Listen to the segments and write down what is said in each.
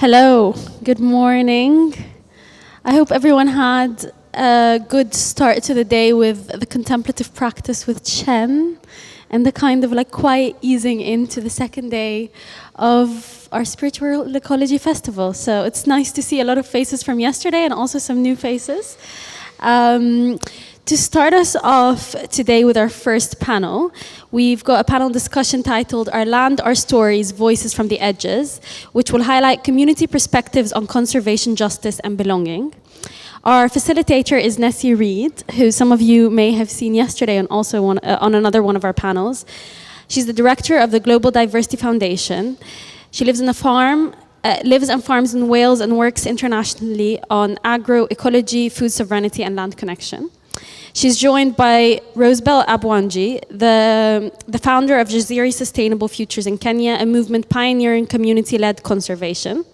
Hello, good morning. I hope everyone had a good start to the day with the contemplative practice with Chen and the kind of like quiet easing into the second day of our Spiritual Ecology Festival. So it's nice to see a lot of faces from yesterday and also some new faces. To start us off today with our first panel, we've got a panel discussion titled Our Land, Our Stories, Voices from the Edges, which will highlight community perspectives on conservation, justice, and belonging. Our facilitator is Nessie Reid, who some of you may have seen yesterday and also on another one of our panels. She's the director of the Global Diversity Foundation. She lives and farms in Wales and works internationally on agroecology, food sovereignty, and land connection. She's joined by Rosebell Abwonji, the founder of Jaziri Sustainable Futures in Kenya, a movement pioneering community-led conservation.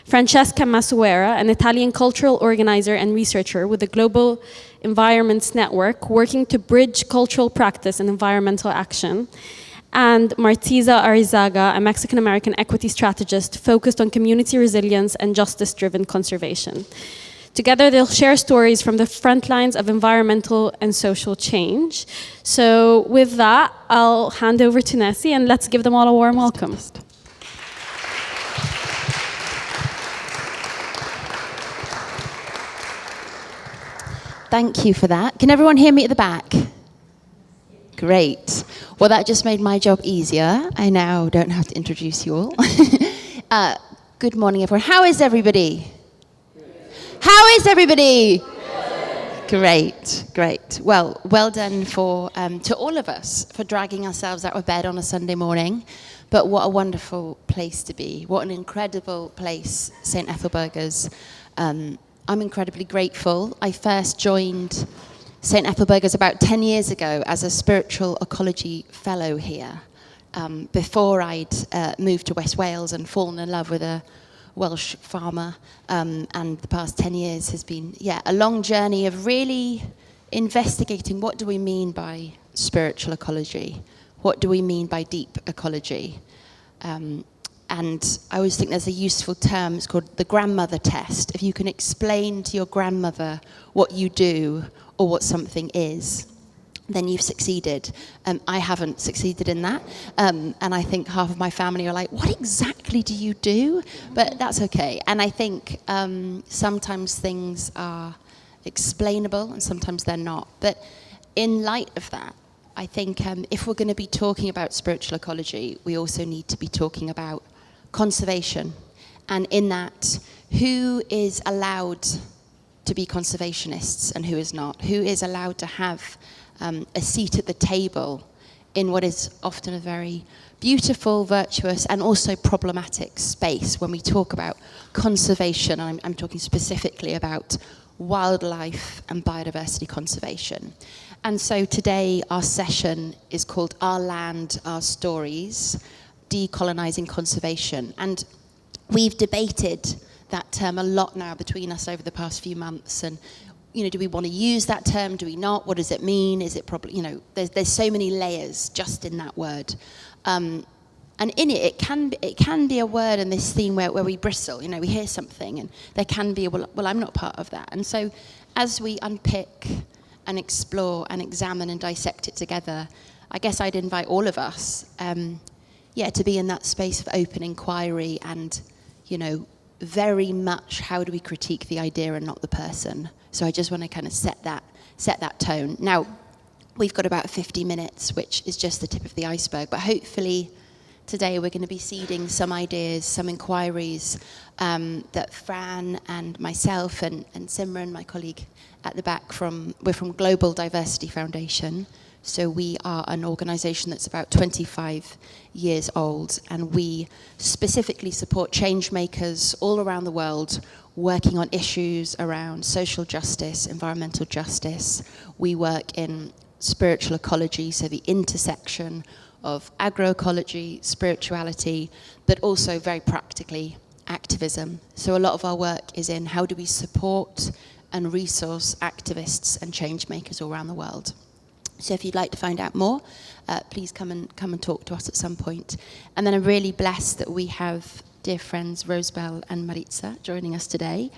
Francesca Masoero, an Italian cultural organizer and researcher with the Global Environments Network, working to bridge cultural practice and environmental action. And Maritza Arizaga, a Mexican-American equity strategist focused on community resilience and justice-driven conservation. Together, they'll share stories from the front lines of environmental and social change. So with that, I'll hand over to Nessie, and let's give them all a warm welcome. Thank you for that. Can everyone hear me at the back? Great. Well, that just made my job easier. I now don't have to introduce you all. Good morning, everyone. How is everybody? How is everybody? Great, great. Well done to all of us for dragging ourselves out of bed on a Sunday morning. But what a wonderful place to be. What an incredible place, St. Ethelburga's. I'm incredibly grateful. I first joined St. Ethelburga's about 10 years ago as a spiritual ecology fellow here, before I'd moved to West Wales and fallen in love with a Welsh farmer, and the past 10 years has been, a long journey of really investigating what do we mean by spiritual ecology, what do we mean by deep ecology, and I always think there's a useful term, it's called the grandmother test. If you can explain to your grandmother what you do or what something is, then you've succeeded. I haven't succeeded in that. And I think half of my family are like, what exactly do you do? But that's okay. And I think sometimes things are explainable and sometimes they're not. But in light of that, I think if we're going to be talking about spiritual ecology, we also need to be talking about conservation. And in that, who is allowed to be conservationists and who is not? Who is allowed to have a seat at the table in what is often a very beautiful, virtuous, and also problematic space when we talk about conservation. I'm talking specifically about wildlife and biodiversity conservation. And so today our session is called Our Land, Our Stories, Decolonizing Conservation. And we've debated that term a lot now between us over the past few months, and do we want to use that term? Do we not? What does it mean? Is it probably, there's so many layers just in that word. And in it can be a word in this theme where we bristle, we hear something and there can be, well, I'm not part of that. And so as we unpick and explore and examine and dissect it together, I guess I'd invite all of us, to be in that space of open inquiry and, very much how do we critique the idea and not the person. So I just want to kind of set that tone. Now, we've got about 50 minutes, which is just the tip of the iceberg, but hopefully today we're going to be seeding some ideas, some inquiries that Fran and myself and Simran, my colleague at the back, we're from Global Diversity Foundation. So we are an organisation that's about 25 years old, and we specifically support change makers all around the world working on issues around social justice, environmental justice. We work in spiritual ecology, so the intersection of agroecology, spirituality, but also very practically activism. So a lot of our work is in how do we support and resource activists and change makers all around the world. So if you'd like to find out more, please come and talk to us at some point. And then I'm really blessed that we have dear friends Rosebell and Maritza joining us today.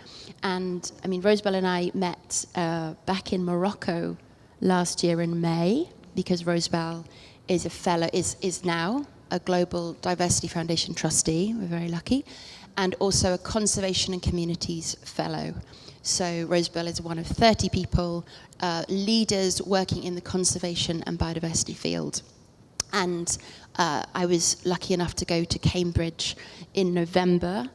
And I mean, Rosebell and I met back in Morocco last year in May, because Rosebell is a fellow, is now a Global Diversity Foundation trustee, we're very lucky, and also a Conservation and Communities Fellow. So Rosebell is one of 30 people, leaders working in the conservation and biodiversity field. And I was lucky enough to go to Cambridge in November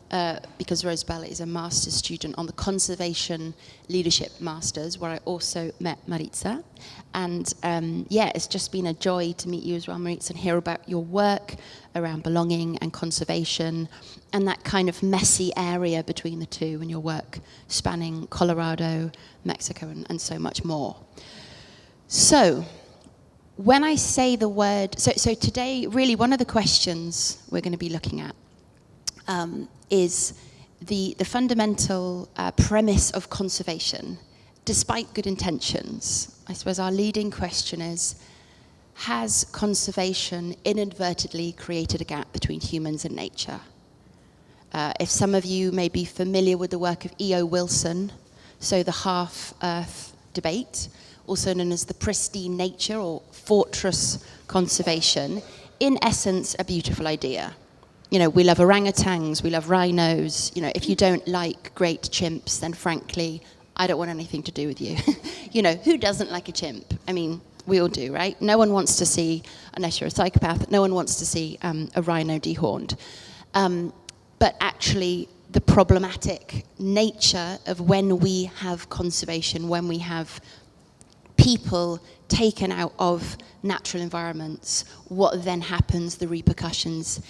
because Rosebell is a master's student on the Conservation Leadership Masters, where I also met Maritza. And yeah, it's just been a joy to meet you as well, Maritza, and hear about your work around belonging and conservation and that kind of messy area between the two, and your work spanning Colorado, Mexico, and so much more. So, when I say the word, so today, really one of the questions we're going to be looking at is the fundamental premise of conservation, despite good intentions. I suppose our leading question is, has conservation inadvertently created a gap between humans and nature? If some of you may be familiar with the work of E.O. Wilson, so the half-Earth debate, also known as the pristine nature or fortress conservation, in essence, a beautiful idea. You know, we love orangutans, we love rhinos. You know, if you don't like great chimps, then frankly, I don't want anything to do with you. You know, who doesn't like a chimp? I mean, we all do, right? No one wants to see, unless you're a psychopath, no one wants to see a rhino dehorned. But actually, the problematic nature of when we have conservation, when we have people taken out of natural environments, what then happens, the repercussions,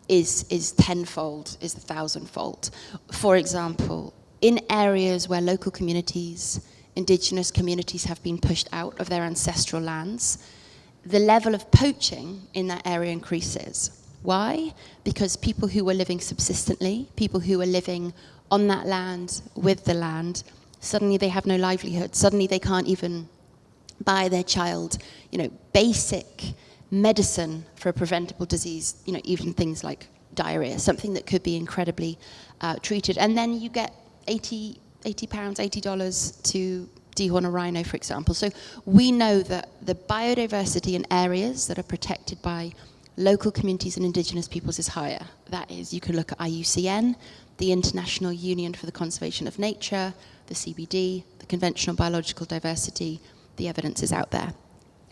is tenfold, is 1,000-fold. For example, in areas where local communities, indigenous communities have been pushed out of their ancestral lands, the level of poaching in that area increases. Why? Because people who were living subsistently, people who were living on that land, with the land, suddenly they have no livelihood. Suddenly they can't even buy their child, you know, basic medicine for a preventable disease, you know, even things like diarrhea, something that could be incredibly treated. And then you get £80 to dehorn a rhino, for example. So we know that the biodiversity in areas that are protected by local communities and indigenous peoples is higher. That is, you can look at IUCN, the International Union for the Conservation of Nature, the CBD, the Convention on Biological Diversity. The evidence is out there.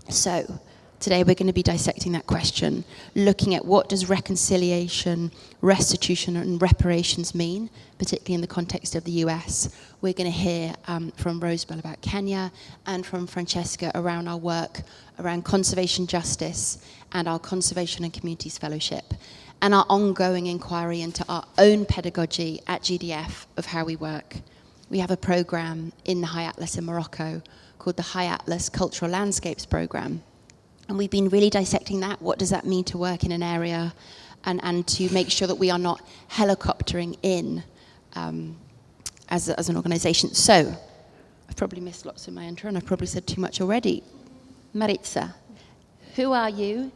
So today we're going to be dissecting that question, looking at what does reconciliation, restitution, and reparations mean, particularly in the context of the US. We're going to hear from Rosebell about Kenya, and from Francesca around our work around conservation justice and our Conservation and Communities Fellowship, and our ongoing inquiry into our own pedagogy at GDF of how we work. We have a program in the High Atlas in Morocco called the High Atlas Cultural Landscapes Program. And we've been really dissecting that. What does that mean to work in an area, and to make sure that we are not helicoptering in as an organization. So, I've probably missed lots in my intro, and I've probably said too much already. Maritza, who are you?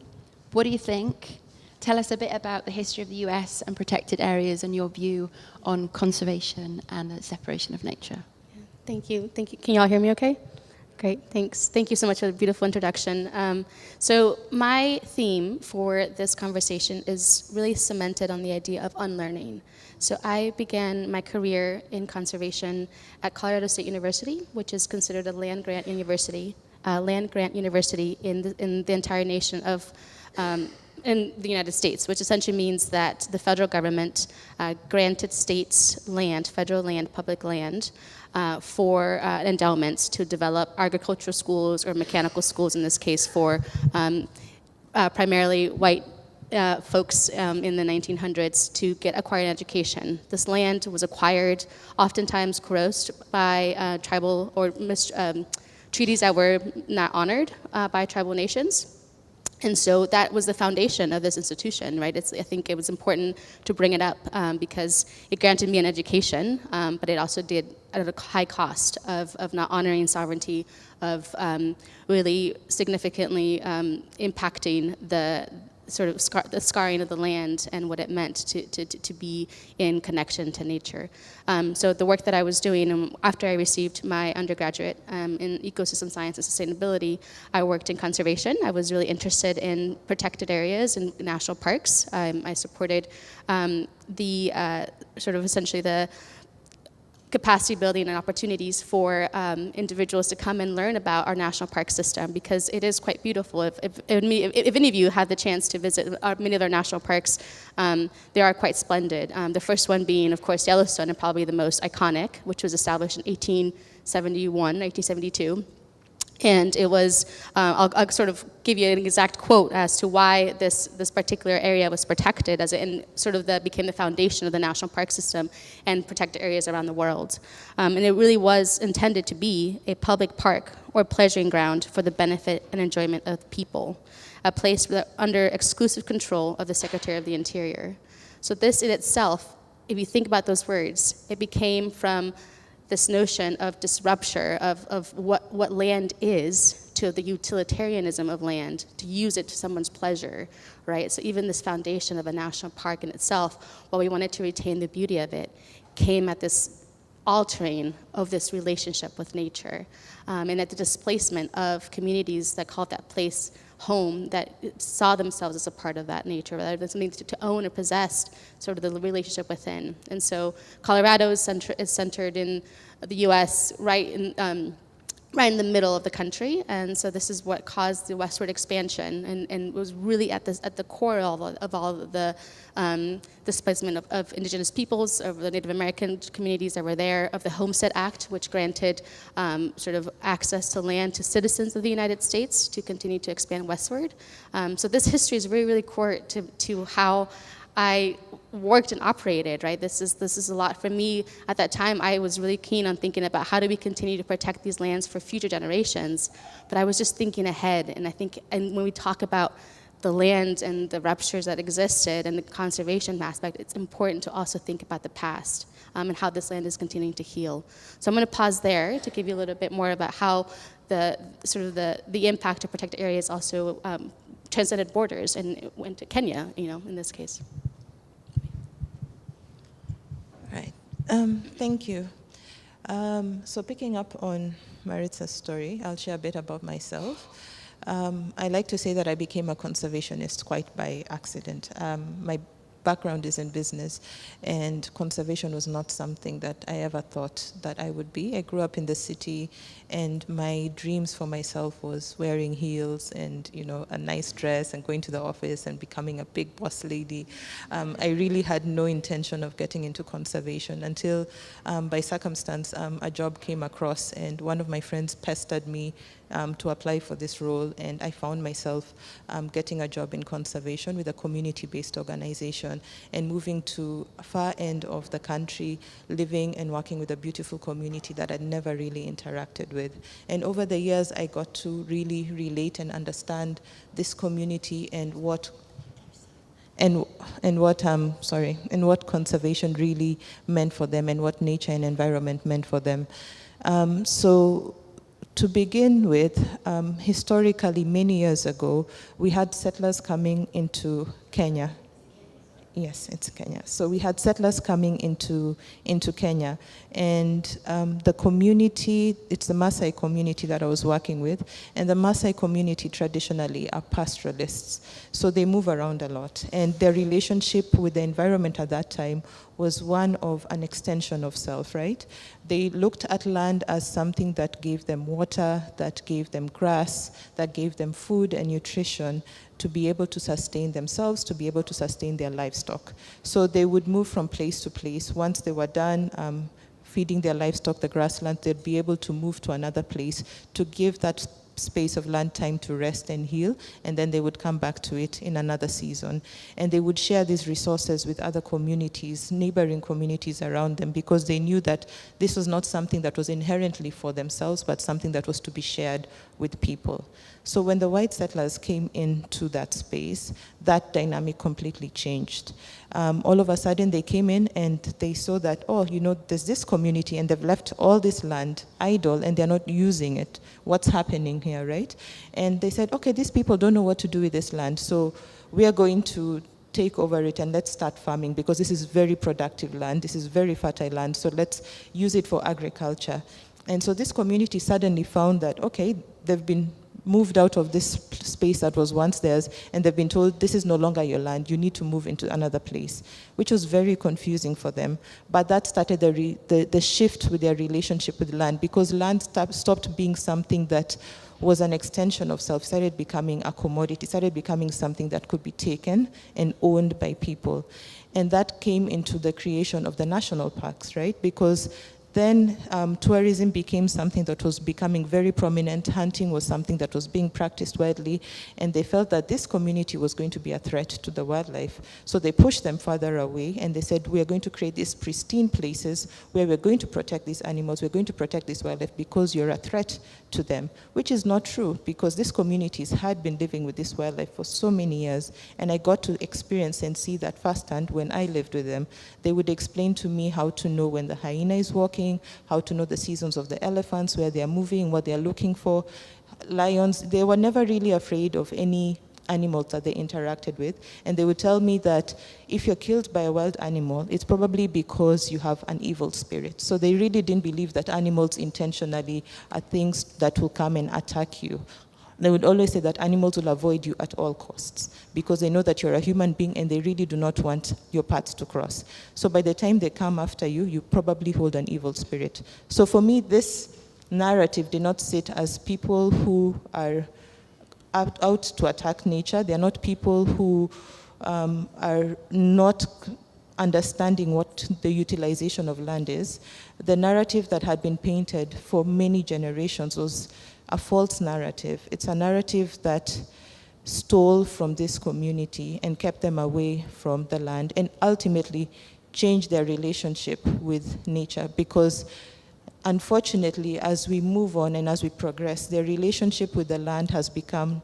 What do you think? Tell us a bit about the history of the US and protected areas and your view on conservation and the separation of nature. Thank you. Thank you. Can you all hear me okay? Great, thanks. Thank you so much for the beautiful introduction. So my theme for this conversation is really cemented on the idea of unlearning. So I began my career in conservation at Colorado State University, which is considered a land-grant university in the entire nation of in the United States, which essentially means that the federal government granted states land, federal land, public land, for endowments to develop agricultural schools or mechanical schools, in this case for primarily white folks in the 1900s to acquire an education. This land was acquired, oftentimes coerced by tribal or treaties that were not honored by tribal nations. And so that was the foundation of this institution, right? I think it was important to bring it up because it granted me an education, but it also did at a high cost of not honoring sovereignty, of really significantly impacting the sort of the scarring of the land and what it meant to be in connection to nature. So the work that I was doing after I received my undergraduate in ecosystem science and sustainability, I worked in conservation. I was really interested in protected areas and national parks. I supported the sort of essentially the capacity building and opportunities for individuals to come and learn about our national park system, because it is quite beautiful. If any of you had the chance to visit many of our national parks, they are quite splendid. The first one being, of course, Yellowstone, and probably the most iconic, which was established in 1872. And it was, I'll sort of give you an exact quote as to why this particular area was protected, as it sort of became the foundation of the national park system and protected areas around the world. And it really was intended to be a public park or pleasuring ground for the benefit and enjoyment of people, a place under exclusive control of the Secretary of the Interior. So this in itself, if you think about those words, it became from this notion of disruption of what land is to the utilitarianism of land, to use it to someone's pleasure, right? So even this foundation of a national park in itself, while we wanted to retain the beauty of it, came at this altering of this relationship with nature, and at the displacement of communities that called that place home, that saw themselves as a part of that nature, rather than something to own or possess, sort of the relationship within. And so Colorado is centered in the U.S., right in the middle of the country, and so this is what caused the westward expansion, and was really at the core of all the displacement of indigenous peoples, of the Native American communities that were there, of the Homestead Act, which granted sort of access to land to citizens of the United States to continue to expand westward. So this history is really, really core to how I worked and operated, right? This is a lot for me. At that time, I was really keen on thinking about how do we continue to protect these lands for future generations, but I was just thinking ahead, and I think, and when we talk about the land and the ruptures that existed and the conservation aspect, it's important to also think about the past and how this land is continuing to heal. So I'm going to pause there to give you a little bit more about how the impact of protected areas also transcended borders and went to Kenya, in this case. Right. Thank you. So picking up on Maritza's story, I'll share a bit about myself. I like to say that I became a conservationist quite by accident. My background is in business, and conservation was not something that I ever thought that I would be. I grew up in the city, and my dreams for myself was wearing heels and a nice dress and going to the office and becoming a big boss lady. I really had no intention of getting into conservation until by circumstance a job came across, and one of my friends pestered me to apply for this role, and I found myself getting a job in conservation with a community-based organization and moving to a far end of the country, living and working with a beautiful community that I'd never really interacted with. And over the years, I got to really relate and understand this community and what conservation really meant for them and what nature and environment meant for them. So to begin with, historically, many years ago, we had settlers coming into Kenya. Yes, it's Kenya. So we had settlers coming into Kenya, and the community, it's the Maasai community that I was working with, and the Maasai community traditionally are pastoralists, so they move around a lot, and their relationship with the environment at that time was one of an extension of self, right? They looked at land as something that gave them water, that gave them grass, that gave them food and nutrition to be able to sustain themselves, to be able to sustain their livestock. So they would move from place to place. Once they were done feeding their livestock the grassland, they'd be able to move to another place to give that space of land time to rest and heal, and then they would come back to it in another season. And they would share these resources with other communities, neighboring communities around them, because they knew that this was not something that was inherently for themselves, but something that was to be shared with people. So when the white settlers came into that space, that dynamic completely changed. All of a sudden they came in and they saw that, oh, you know, there's this community and they've left all this land idle and they're not using it. What's happening here, right? And they said, okay, these people don't know what to do with this land, so we are going to take over it and let's start farming, because this is very productive land, this is very fertile land, so let's use it for agriculture. And so this community suddenly found that, okay, they've been moved out of this space that was once theirs, and they've been told, this is no longer your land, you need to move into another place, which was very confusing for them. But that started the shift with their relationship with land, because land stopped being something that was an extension of self, started becoming a commodity, started becoming something that could be taken and owned by people. And that came into the creation of the national parks, right? Because then tourism became something that was becoming very prominent. Hunting was something that was being practiced widely, and they felt that this community was going to be a threat to the wildlife. So they pushed them further away, and they said, we are going to create these pristine places where we're going to protect these animals, we're going to protect this wildlife because you're a threat to them, which is not true, because these communities had been living with this wildlife for so many years, and I got to experience and see that firsthand when I lived with them. They would explain to me how to know when the hyena is walking, how to know the seasons of the elephants, where they are moving, what they are looking for. Lions, they were never really afraid of any animals that they interacted with, and they would tell me that if you're killed by a wild animal, it's probably because you have an evil spirit. So they really didn't believe that animals intentionally are things that will come and attack you. They would always say that animals will avoid you at all costs because they know that you're a human being and they really do not want your paths to cross. So by the time they come after you, you probably hold an evil spirit. So for me, this narrative did not sit as people who are out to attack nature. They're not people who are not understanding what the utilization of land is. The narrative that had been painted for many generations was a false narrative. It's a narrative that stole from this community and kept them away from the land, and ultimately changed their relationship with nature, because unfortunately, as we move on and as we progress, their relationship with the land has become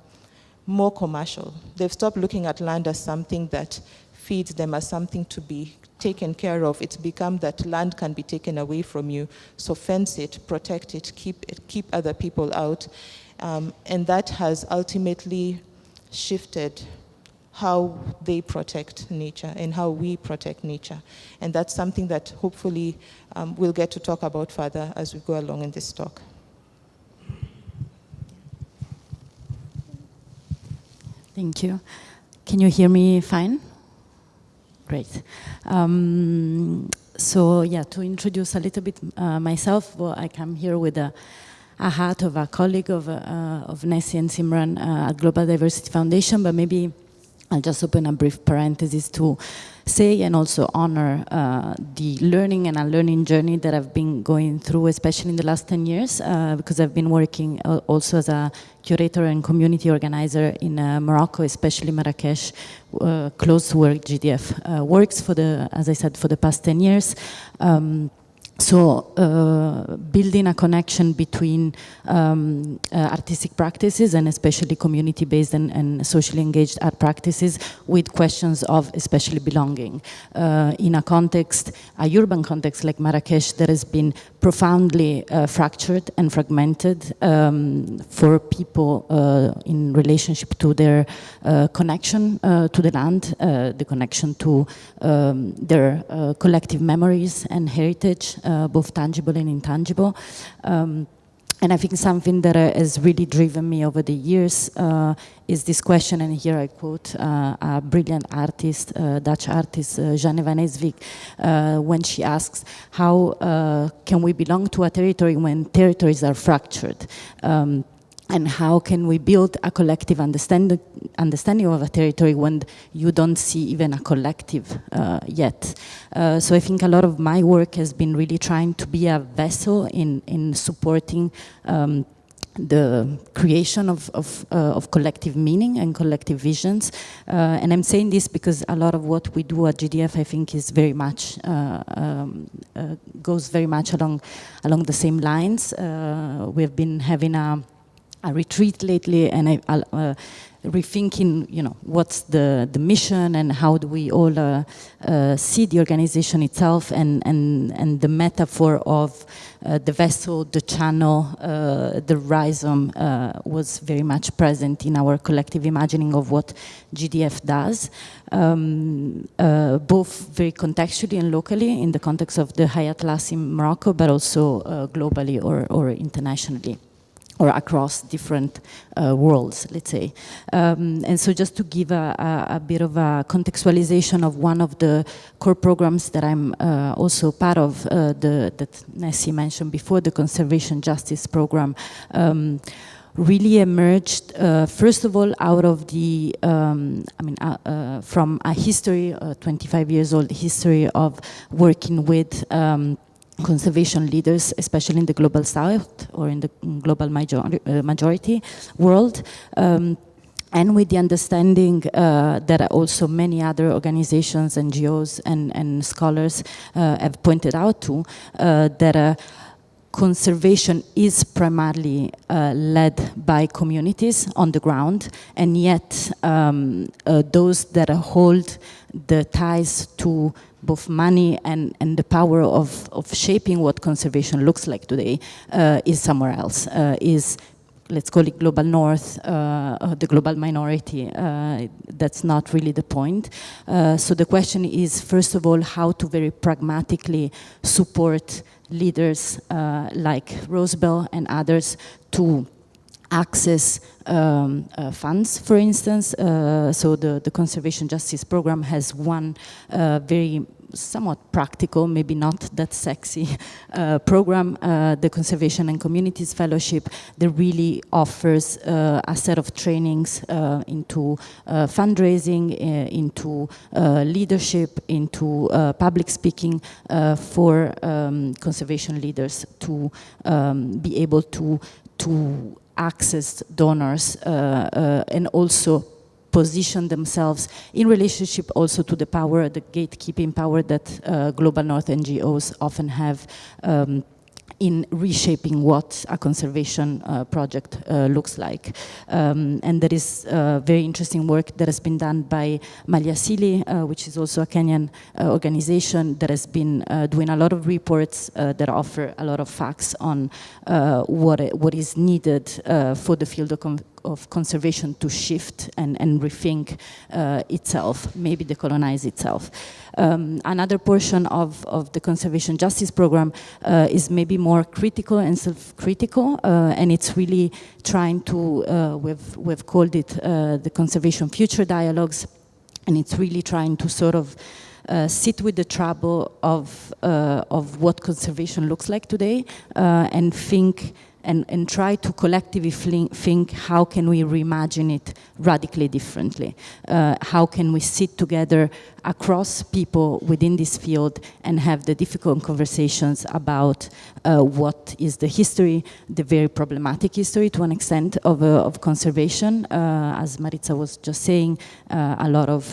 more commercial. They've stopped looking at land as something that feeds them, as something to be taken care of. It's become that land can be taken away from you, so fence it, protect it, keep other people out. And that has ultimately shifted how they protect nature and how we protect nature. And that's something that hopefully we'll get to talk about further as we go along in this talk. Thank you. Can you hear me fine? Great. So yeah, to introduce a little bit myself, well, I come here with a hat of a colleague of Nessie and Simran at Global Diversity Foundation, but maybe I'll just open a brief parenthesis to say and also honor the learning and unlearning journey that I've been going through, especially in the last 10 years, because I've been working also as a curator and community organizer in Morocco, especially Marrakesh, close to where GDF works for the, as I said, for the past 10 years. So building a connection between artistic practices and especially community-based and socially engaged art practices with questions of especially belonging. In a context, a urban context like Marrakesh, that has been profoundly fractured and fragmented for people in relationship to their connection to the land, the connection to their collective memories and heritage, both tangible and intangible. And I think something that has really driven me over the years is this question, and here I quote a brilliant artist, Dutch artist, Jeanne van Eswijk, when she asks, how can we belong to a territory when territories are fractured? And how can we build a collective understanding of a territory when you don't see even a collective yet? So I think a lot of my work has been really trying to be a vessel in supporting the creation of collective meaning and collective visions. And I'm saying this because a lot of what we do at GDF, I think, is very much, goes very much along the same lines. We've been having a retreat lately, and rethinking, what's the mission and how do we all see the organization itself, and the metaphor of the vessel, the channel, the rhizome was very much present in our collective imagining of what GDF does, both very contextually and locally in the context of the High Atlas in Morocco, but also globally or internationally, or across different worlds, let's say. And so just to give a bit of a contextualization of one of the core programs that I'm also part of, that Nessie mentioned before, the Conservation Justice Program, really emerged, first of all, out of the, from a history, 25 years old history of working with conservation leaders, especially in the global south or in the global majority world, and with the understanding that also many other organizations, NGOs, and scholars have pointed out to, that conservation is primarily led by communities on the ground, and yet those that hold the ties to both money and the power of shaping what conservation looks like today is somewhere else, is, let's call it global north, the global minority. That's not really the point. So the question is, first of all, how to very pragmatically support leaders like Rosebell and others to access funds, for instance. So the Conservation Justice Program has one very somewhat practical, maybe not that sexy program, the Conservation and Communities Fellowship, that really offers a set of trainings into fundraising, into leadership, into public speaking for conservation leaders to be able to access donors and also position themselves in relationship also to the power, the gatekeeping power that Global North NGOs often have in reshaping what a conservation project looks like. And there is very interesting work that has been done by Malisili, which is also a Kenyan organization that has been doing a lot of reports that offer a lot of facts on what is needed for the field of conservation to shift and rethink itself, maybe decolonize itself. Another portion of the Conservation Justice Program is maybe more critical and self-critical, and it's really trying to, we've called it the Conservation Future Dialogues, and it's really trying to sort of sit with the trouble of what conservation looks like today, and think and try to collectively think how can we reimagine it radically differently? How can we sit together across people within this field and have the difficult conversations about what is the history, the very problematic history to an extent of conservation. As Maritza was just saying, a lot of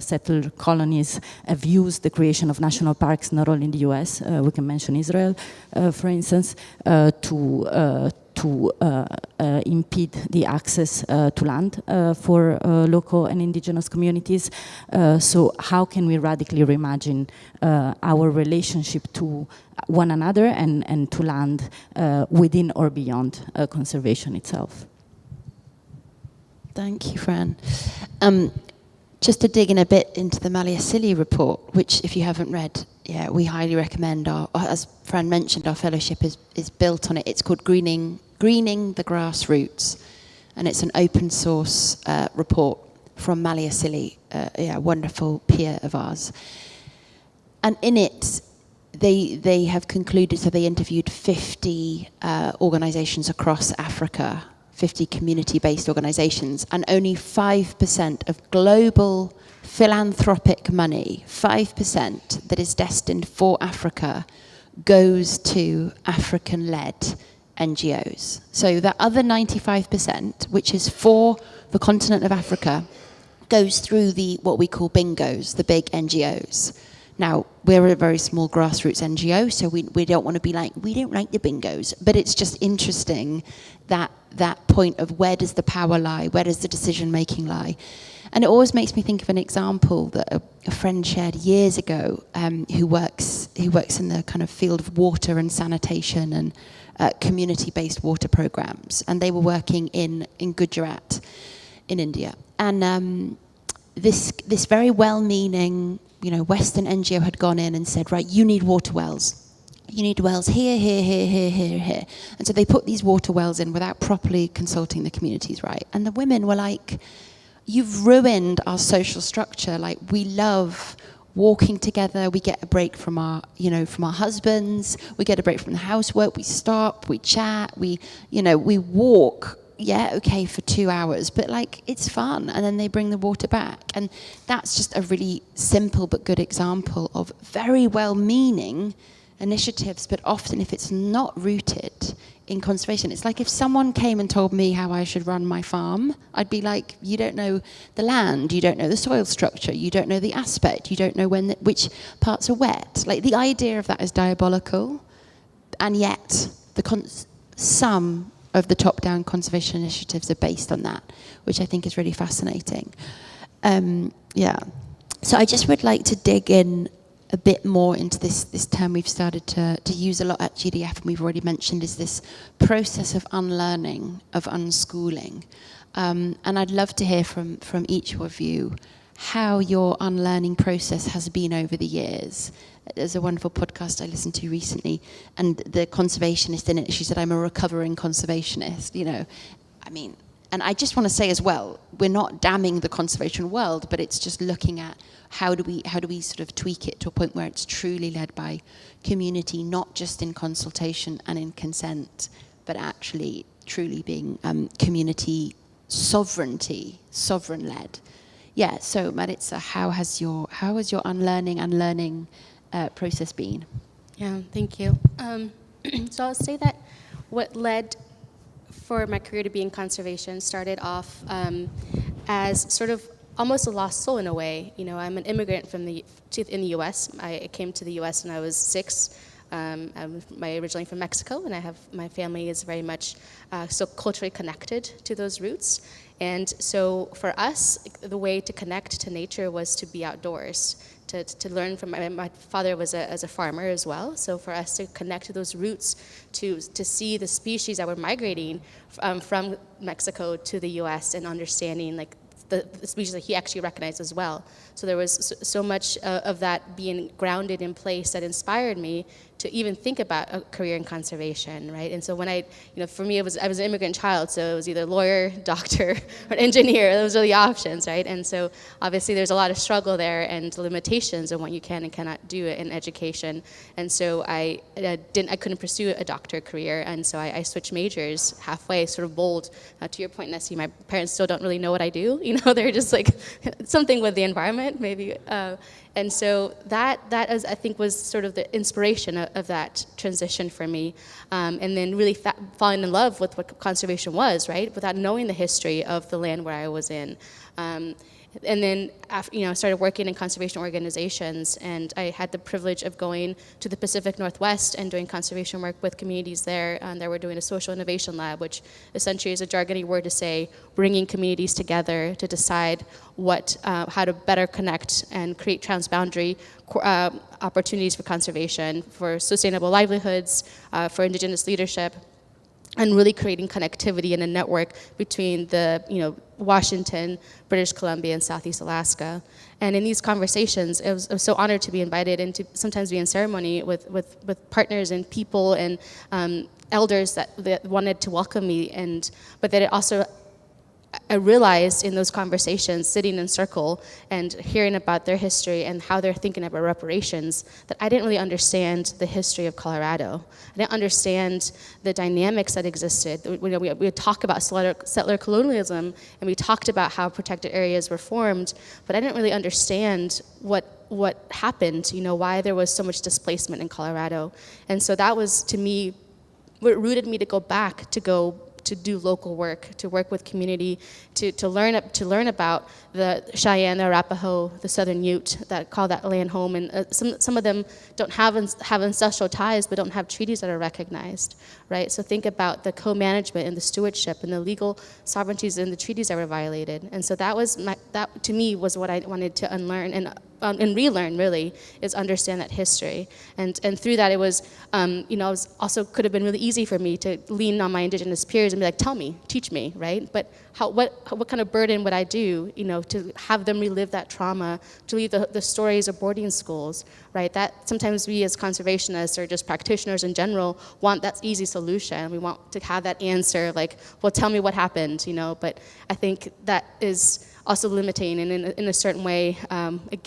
settled colonies have used the creation of national parks, not only in the US, we can mention Israel, for instance, to impede the access to land for local and indigenous communities. So how can we radically reimagine our relationship to one another and to land within or beyond conservation itself? Thank you, Fran. Just to dig in a bit into the Malisili report, which if you haven't read, yeah, we highly recommend. As Fran mentioned, our fellowship is built on it. It's called Greening the Grassroots, and it's an open source report from Malisili, a wonderful peer of ours. And in it, they have concluded, so they interviewed 50 organizations across Africa, 50 community-based organizations, and only 5% of global philanthropic money, 5% that is destined for Africa, goes to African-led NGOs. So the other 95%, which is for the continent of Africa, goes through what we call bingos, the big NGOs. Now, we're a very small grassroots NGO, so we don't want to be like, we don't like the bingos. But it's just interesting that point of where does the power lie, where does the decision-making lie. And it always makes me think of an example that a friend shared years ago, who works in the kind of field of water and sanitation and community-based water programs. And they were working in Gujarat in India. And this very well-meaning, Western NGO had gone in and said, right, you need water wells. You need wells here, here, here, here, here, here. And so they put these water wells in without properly consulting the communities, right? And the women were like, you've ruined our social structure. Like, we love walking together. We get a break from our husbands. We get a break from the housework. We stop, we chat, we walk. Yeah, okay, for 2 hours, but like, it's fun. And then they bring the water back. And that's just a really simple but good example of very well-meaning initiatives, but often if it's not rooted in conservation, it's like if someone came and told me how I should run my farm, I'd be like, you don't know the land, you don't know the soil structure, you don't know the aspect, you don't know which parts are wet. Like, the idea of that is diabolical, and yet some of the top-down conservation initiatives are based on that, which I think is really fascinating. So I just would like to dig in a bit more into this term we've started to use a lot at GDF, and we've already mentioned, is this process of unlearning, of unschooling. And I'd love to hear from each of you how your unlearning process has been over the years. There's a wonderful podcast I listened to recently, and the conservationist in it, she said, I'm a recovering conservationist, and I just want to say as well, we're not damning the conservation world, but it's just looking at how do we sort of tweak it to a point where it's truly led by community, not just in consultation and in consent, but actually truly being community sovereign-led. Yeah, so Maritza, how has your unlearning process been? Yeah, thank you. So I'll say that what led for my career to be in conservation started off as sort of almost a lost soul in a way. I'm an immigrant in the U.S. I came to the U.S. when I was 6. I'm originally from Mexico, and my family is very much so culturally connected to those roots. And so for us, the way to connect to nature was to be outdoors, to learn from my father was a farmer as well. So for us to connect to those roots, to see the species that were migrating from Mexico to the U.S. and understanding like the species that he actually recognized as well. So there was so much of that being grounded in place that inspired me to even think about a career in conservation, right? And so when for me, I was an immigrant child, so it was either lawyer, doctor, or engineer. Those are the options, right? And so obviously there's a lot of struggle there and limitations on what you can and cannot do in education. And so I couldn't pursue a doctor career, and so I switched majors halfway, sort of bold. To your point, Nessie, my parents still don't really know what I do. They're just like something with the environment, maybe. And so that is, I think, was sort of the inspiration of that transition for me, and then really falling in love with what conservation was, right, without knowing the history of the land where I was in. And then, I started working in conservation organizations, and I had the privilege of going to the Pacific Northwest and doing conservation work with communities there. And they were doing a social innovation lab, which essentially is a jargony word to say bringing communities together to decide how to better connect and create transboundary opportunities for conservation, for sustainable livelihoods, for indigenous leadership, and really creating connectivity and a network between the, Washington, British Columbia, and Southeast Alaska. And in these conversations, I was so honored to be invited and to sometimes be in ceremony with partners and people and elders that wanted to welcome me. But that it also, I realized in those conversations, sitting in circle and hearing about their history and how they're thinking about reparations, that I didn't really understand the history of Colorado. I didn't understand the dynamics that existed. We would talk about settler colonialism, and we talked about how protected areas were formed, but I didn't really understand what happened, why there was so much displacement in Colorado. And so that was, to me, what rooted me to go back to do local work, to work with community, to learn about the Cheyenne, the Arapaho, the Southern Ute that call that land home, and some of them don't have ancestral ties, but don't have treaties that are recognized, right? So think about the co-management and the stewardship and the legal sovereignties and the treaties that were violated, and so that to me was what I wanted to unlearn and relearn, really, is understand that history. And through that, it was, it was also could have been really easy for me to lean on my Indigenous peers and be like, tell me, teach me, right? But what kind of burden would I do, to have them relive that trauma, to leave the stories of boarding schools, right? That sometimes we as conservationists or just practitioners in general want that easy solution. We want to have that answer, like, well, tell me what happened, but I think that is also limiting, and in a certain way,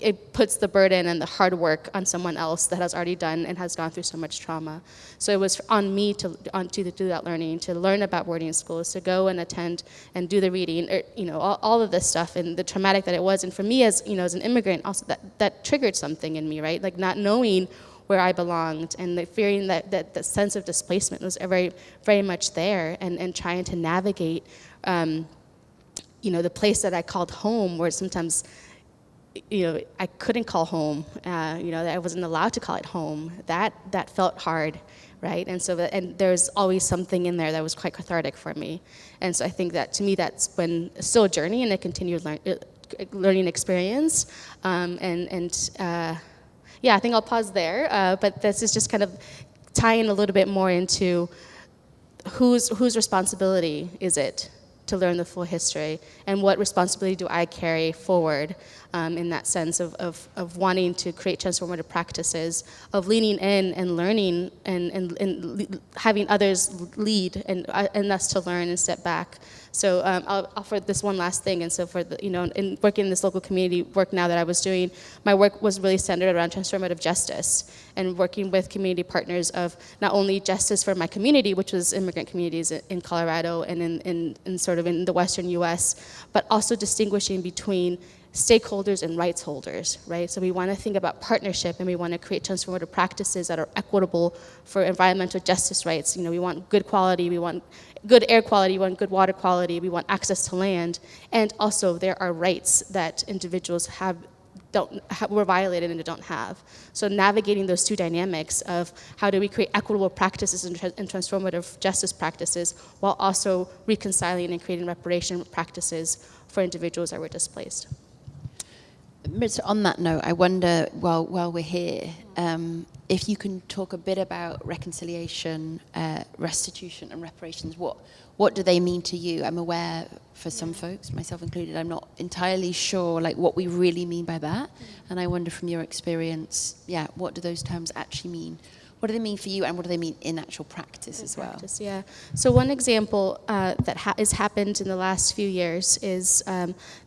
it puts the burden and the hard work on someone else that has already done and has gone through so much trauma. So it was on me to do that learning, to learn about boarding schools, to go and attend and do the reading, all of this stuff, and the traumatic that it was. And for me, as as an immigrant, also that triggered something in me, right? Like not knowing where I belonged, and the fearing that sense of displacement was very, very much there, and trying to navigate. The place that I called home, where sometimes, I couldn't call home, that I wasn't allowed to call it home. That felt hard, right? And so, and there's always something in there that was quite cathartic for me. And so I think that, to me, that's been still a journey and a continued learning experience. Yeah, I think I'll pause there. But this is just kind of tying a little bit more into whose responsibility is it to learn the full history, and what responsibility do I carry forward in that sense of wanting to create transformative practices, of leaning in and learning and having others lead and us to learn and step back. So I'll offer this one last thing. And so for in working in this local community work now that I was doing, my work was really centered around transformative justice and working with community partners of not only justice for my community, which was immigrant communities in Colorado and in sort of in the Western U.S., but also distinguishing between stakeholders and rights holders, right? So we want to think about partnership, and we want to create transformative practices that are equitable for environmental justice rights. We want good quality, we want good air quality, we want good water quality, we want access to land, and also there are rights that individuals were violated and don't have. So navigating those two dynamics of how do we create equitable practices and transformative justice practices while also reconciling and creating reparation practices for individuals that were displaced. Maritza, on that note, I wonder, while we're here, if you can talk a bit about reconciliation, restitution, and reparations. What do they mean to you? I'm aware, for some folks, myself included, I'm not entirely sure what we really mean by that. And I wonder, from your experience, what do those terms actually mean? What do they mean for you, and what do they mean in actual practice as well? Yeah. So one example that has happened in the last few years is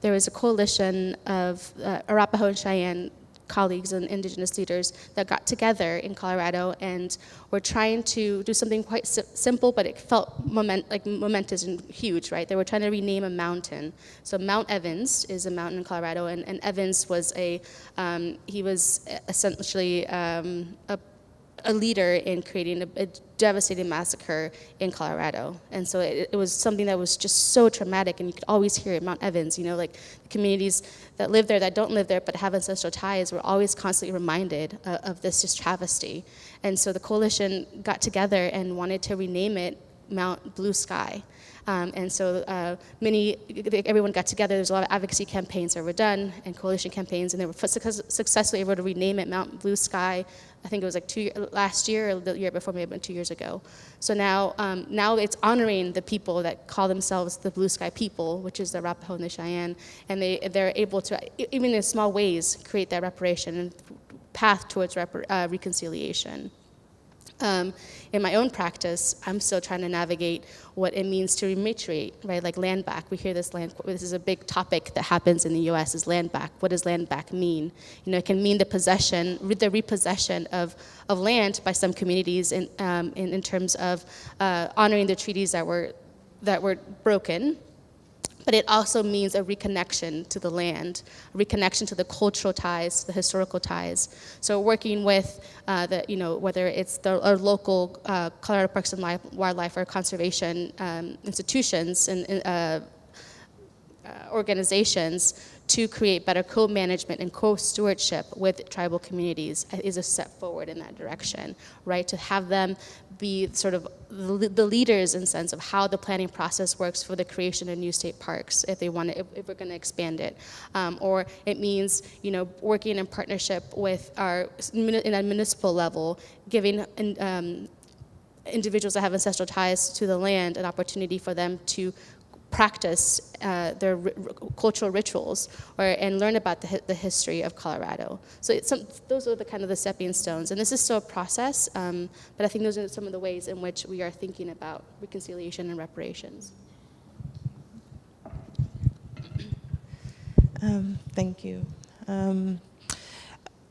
there was a coalition of Arapaho and Cheyenne colleagues and indigenous leaders that got together in Colorado and were trying to do something quite simple, but it felt momentous and huge, right? They were trying to rename a mountain. So Mount Evans is a mountain in Colorado, and Evans was he was essentially a leader in creating a devastating massacre in Colorado. And so it was something that was just so traumatic, and you could always hear it, Mount Evans, the communities that live there, that don't live there, but have ancestral ties, were always constantly reminded of this just travesty. And so the coalition got together and wanted to rename it Mount Blue Sky. And so everyone got together. There's a lot of advocacy campaigns that were done and coalition campaigns, and they were successfully able to rename it Mount Blue Sky. I think it was last year or the year before, maybe 2 years ago. So now it's honoring the people that call themselves the Blue Sky people, which is the Arapaho and the Cheyenne, and they're able to, even in small ways, create that reparation and path towards reconciliation. In my own practice, I'm still trying to navigate what it means to rematriate, right? Like land back. We hear this is a big topic that happens in the U.S. is land back. What does land back mean? It can mean the repossession of land by some communities in terms of honoring the treaties that were broken. but it also means a reconnection to the land, a reconnection to the cultural ties, the historical ties. So working with whether it's our local Colorado Parks and Wildlife or conservation institutions and organizations to create better co-management and co-stewardship with tribal communities is a step forward in that direction, right? To have them be sort of the leaders in sense of how the planning process works for the creation of new state parks, if we're going to expand it, or it means working in partnership with in a municipal level, giving individuals that have ancestral ties to the land an opportunity for them to practice their cultural rituals and learn about the history of Colorado. So those are the kind of the stepping stones. And this is still a process, but I think those are some of the ways in which we are thinking about reconciliation and reparations. Thank you.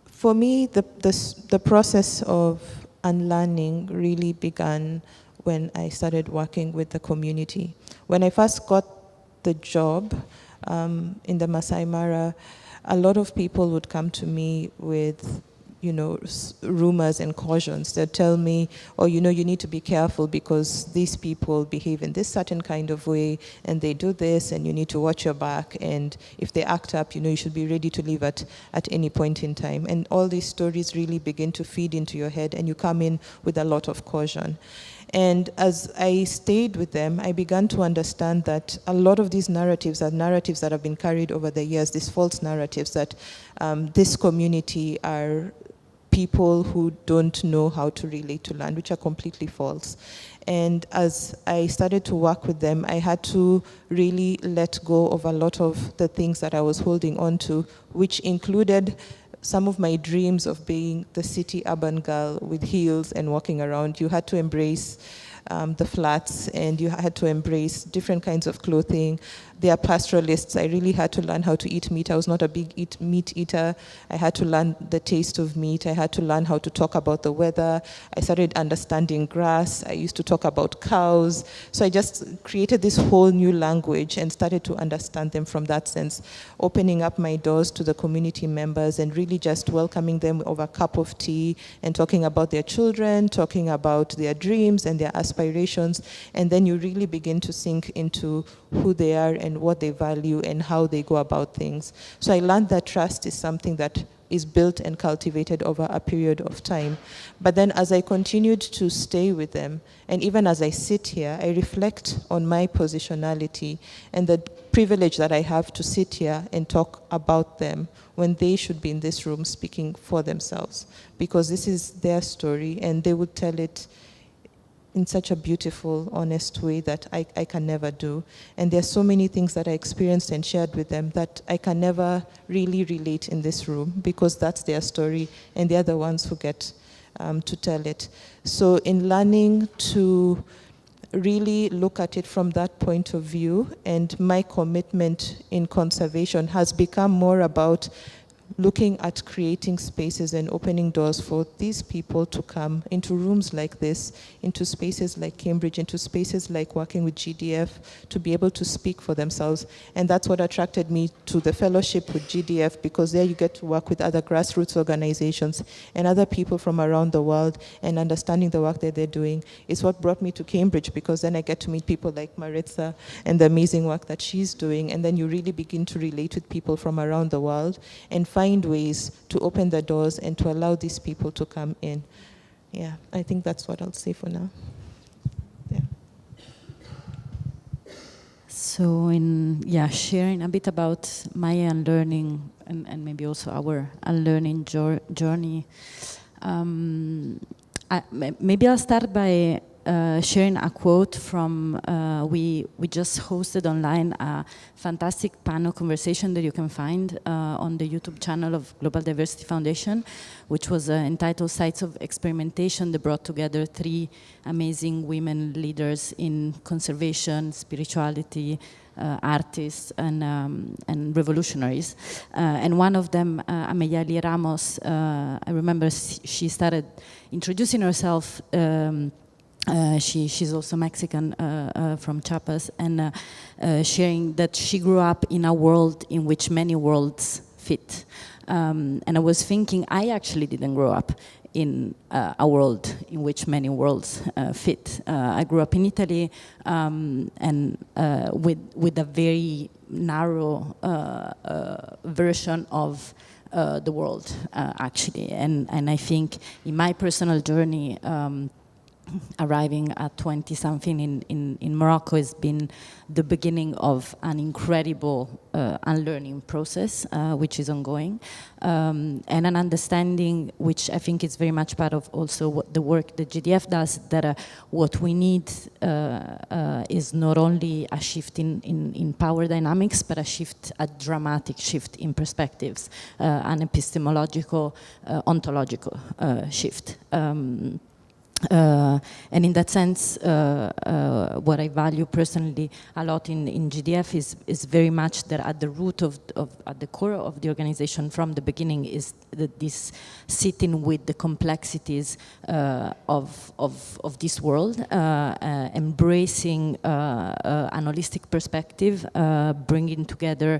For me, the process of unlearning really began when I started working with the community. When I first got the job in the Masai Mara, a lot of people would come to me with, rumors and cautions. They'd tell me, you need to be careful because these people behave in this certain kind of way and they do this and you need to watch your back, and if they act up, you should be ready to leave at any point in time. And all these stories really begin to feed into your head and you come in with a lot of caution. And as I stayed with them, I began to understand that a lot of these narratives are narratives that have been carried over the years, these false narratives that this community are people who don't know how to relate to land, which are completely false. And as I started to work with them, I had to really let go of a lot of the things that I was holding on to, which included some of my dreams of being the city urban girl with heels and walking around. You had to embrace the flats, and you had to embrace different kinds of clothing. They are pastoralists. I really had to learn how to eat meat. I was not a big meat eater. I had to learn the taste of meat. I had to learn how to talk about the weather. I started understanding grass. I used to talk about cows. So I just created this whole new language and started to understand them from that sense, opening up my doors to the community members and really just welcoming them over a cup of tea and talking about their children, talking about their dreams and their aspirations. And then you really begin to sink into who they are and what they value and how they go about things. So I learned that trust is something that is built and cultivated over a period of time. But then as I continued to stay with them, and even as I sit here, I reflect on my positionality and the privilege that I have to sit here and talk about them when they should be in this room speaking for themselves, because this is their story and they would tell it in such a beautiful, honest way that I can never do. And there's so many things that I experienced and shared with them that I can never really relate in this room, because that's their story and they're the ones who get to tell it. So in learning to really look at it from that point of view, and my commitment in conservation has become more about looking at creating spaces and opening doors for these people to come into rooms like this, into spaces like Cambridge, into spaces like working with GDF, to be able to speak for themselves. And that's what attracted me to the fellowship with GDF, because there you get to work with other grassroots organizations and other people from around the world, and understanding the work that they're doing is what brought me to Cambridge, because then I get to meet people like Maritza and the amazing work that she's doing. And then you really begin to relate with people from around the world and find ways to open the doors and to allow these people to come in. Yeah, I think that's what I'll say for now. Yeah. So sharing a bit about my unlearning and maybe also our unlearning journey, maybe I'll start by sharing a quote from, we just hosted online a fantastic panel conversation that you can find on the YouTube channel of Global Diversity Foundation, which was entitled Sites of Experimentation, that brought together 3 amazing women leaders in conservation, spirituality, artists and revolutionaries. And one of them, Ameyali Ramos, I remember she started introducing herself She's also Mexican from Chiapas, and sharing that she grew up in a world in which many worlds fit. And I was thinking, I actually didn't grow up in a world in which many worlds fit. I grew up in Italy, and with a very narrow version of the world, actually. And I think in my personal journey, arriving at 20-something in Morocco has been the beginning of an incredible unlearning process, which is ongoing, and an understanding, which I think is very much part of also what the work that GDF does, that what we need is not only a shift in power dynamics, but a dramatic shift in perspectives, an epistemological, ontological shift. And in that sense, what I value personally a lot in GDF is very much that at the root at the core of the organization from the beginning is this sitting with the complexities of this world, embracing an holistic perspective, bringing together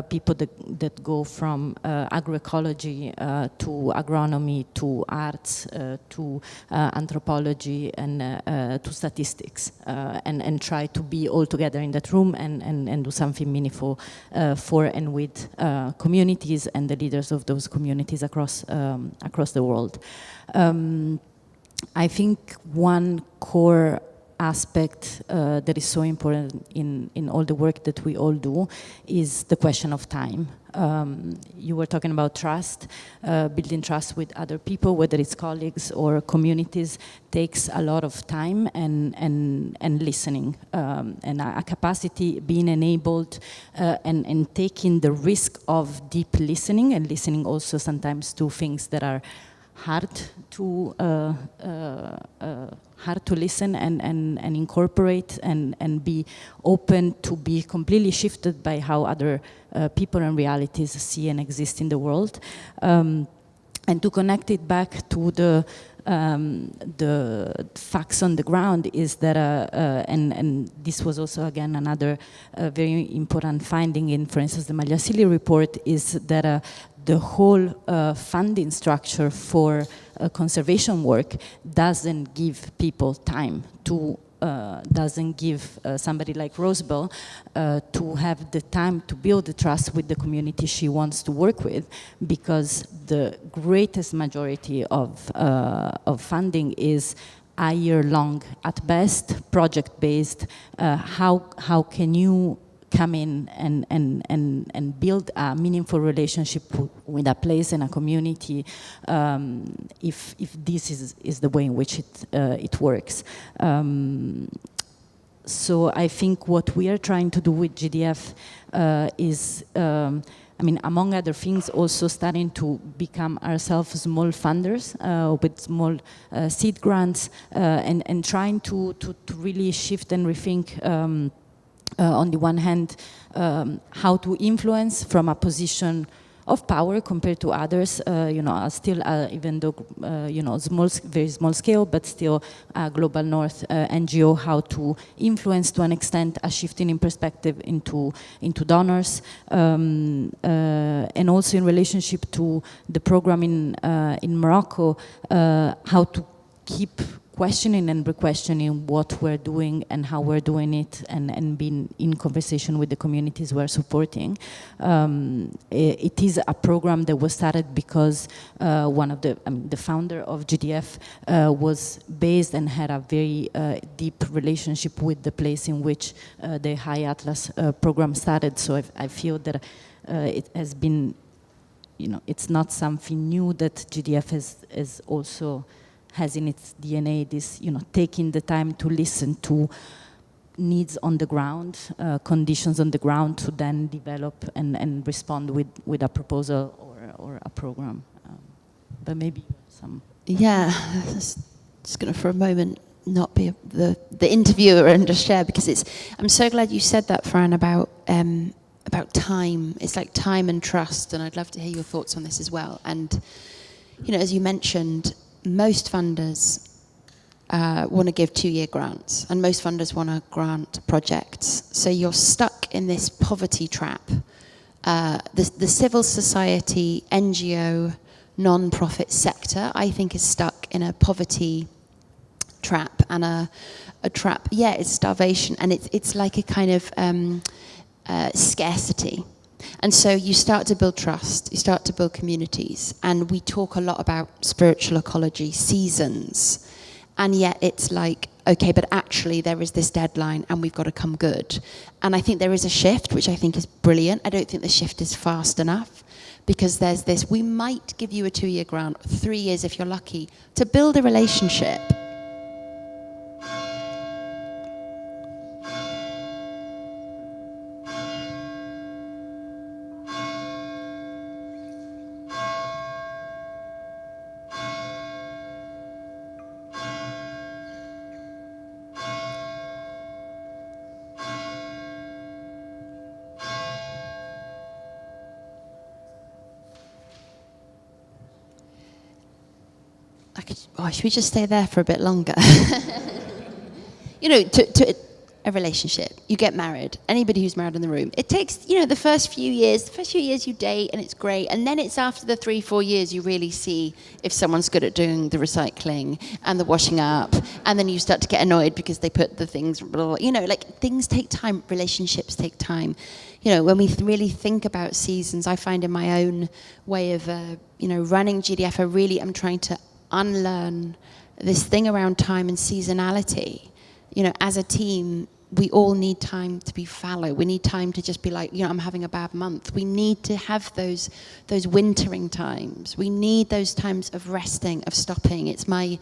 people that go from agroecology to agronomy to arts to anthropology and to statistics, and try to be all together in that room and do something meaningful for and with communities and the leaders of those communities across the world. I think one core aspect that is so important in all the work that we all do is the question of time. You were talking about trust, building trust with other people, whether it's colleagues or communities, takes a lot of time and listening, and a capacity being enabled and taking the risk of deep listening, and listening also sometimes to things that are hard to listen and incorporate and be open to be completely shifted by how other people and realities see and exist in the world, and to connect it back to the facts on the ground is that, and this was also again another very important finding in, for instance, the Malisili report, is that the whole funding structure for conservation work doesn't give people time to, doesn't give somebody like Rosebell to have the time to build the trust with the community she wants to work with, because the greatest majority of funding is a year long at best, project-based. How can you come in and build a meaningful relationship with a place and a community, if this is the way in which it works. So I think what we are trying to do with GDF is, I mean, among other things, also starting to become ourselves small funders with small seed grants, and trying to really shift and rethink, on the one hand, how to influence from a position of power compared to others, you know, still, even though, you know, very small scale, but still global north NGO, how to influence to an extent a shifting in perspective into donors, and also in relationship to the program in Morocco, how to keep questioning and re-questioning what we're doing and how we're doing it, and being in conversation with the communities we're supporting. It is a program that was started because one of the founder of GDF was based and had a very deep relationship with the place in which the High Atlas program started. So I feel that it has been, you know, it's not something new that GDF has also has in its DNA, this, you know, taking the time to listen to needs on the ground, conditions on the ground, to then develop and respond with a proposal or a program. But maybe some... Yeah, just going to for a moment not be the interviewer and just share, because I'm so glad you said that, Fran, about time. It's like time and trust, and I'd love to hear your thoughts on this as well. And, you know, as you mentioned, most funders want to give 2-year grants, and most funders want to grant projects. So you're stuck in this poverty trap. The civil society, NGO, non-profit sector, I think, is stuck in a poverty trap, and a trap, yeah, it's starvation, and it's like a kind of scarcity. And so you start to build trust, you start to build communities, and we talk a lot about spiritual ecology, seasons, and yet it's like, okay, but actually there is this deadline and we've got to come good. And I think there is a shift, which I think is brilliant. I don't think the shift is fast enough, because there's this, we might give you a 2-year grant, 3 years if you're lucky, to build a relationship. Should we just stay there for a bit longer? You know, to a relationship, you get married. Anybody who's married in the room, it takes, you know, the first few years you date and it's great, and then it's after the 3-4 years you really see if someone's good at doing the recycling and the washing up, and then you start to get annoyed because they put the things, you know, like things take time, relationships take time. You know, when we really think about seasons, I find in my own way of, you know, running GDF, I really am trying to unlearn this thing around time and seasonality. You know, as a team, we all need time to be fallow. We need time to just be like, you know, I'm having a bad month. We need to have those wintering times. We need those times of resting, of stopping. It's my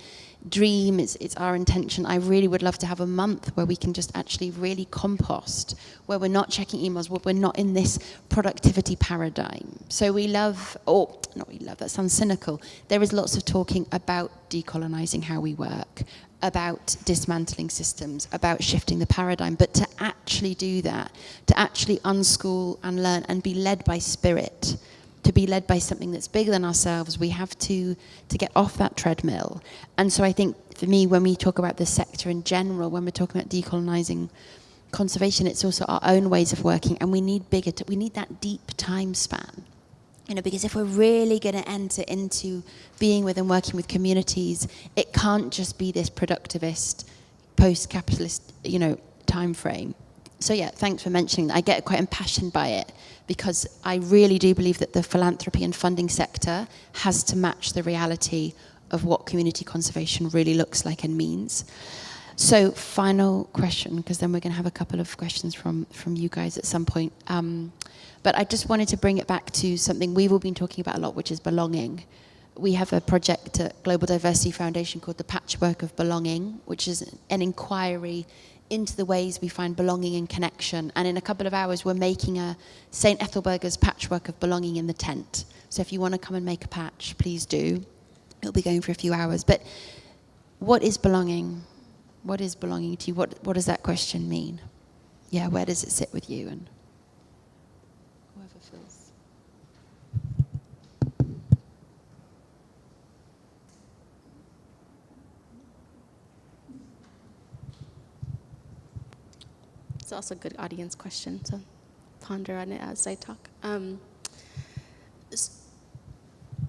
dream, it's our intention. I really would love to have a month where we can just actually really compost, where we're not checking emails, where we're not in this productivity paradigm. So we love, or not we love, that sounds cynical. There is lots of talking about decolonizing how we work, about dismantling systems, about shifting the paradigm, but to actually do that, to actually unschool and learn and be led by spirit, to be led by something that's bigger than ourselves, we have to get off that treadmill. And so I think, for me, when we talk about the sector in general, when we're talking about decolonizing conservation, it's also our own ways of working, and we need we need that deep time span. You know, because if we're really going to enter into being with and working with communities, it can't just be this productivist, post-capitalist, you know, time frame. So yeah, thanks for mentioning that. I get quite impassioned by it, because I really do believe that the philanthropy and funding sector has to match the reality of what community conservation really looks like and means. So final question, because then we're going to have a couple of questions from you guys at some point. But I just wanted to bring it back to something we've all been talking about a lot, which is belonging. We have a project at Global Diversity Foundation called the Patchwork of Belonging, which is an inquiry into the ways we find belonging and connection. And in a couple of hours, we're making a St. Ethelburger's Patchwork of Belonging in the tent. So if you want to come and make a patch, please do. It'll be going for a few hours. But what is belonging? What is belonging to you? What does that question mean? Yeah, where does it sit with you? And whoever feels. It's also a good audience question to ponder on it as I talk.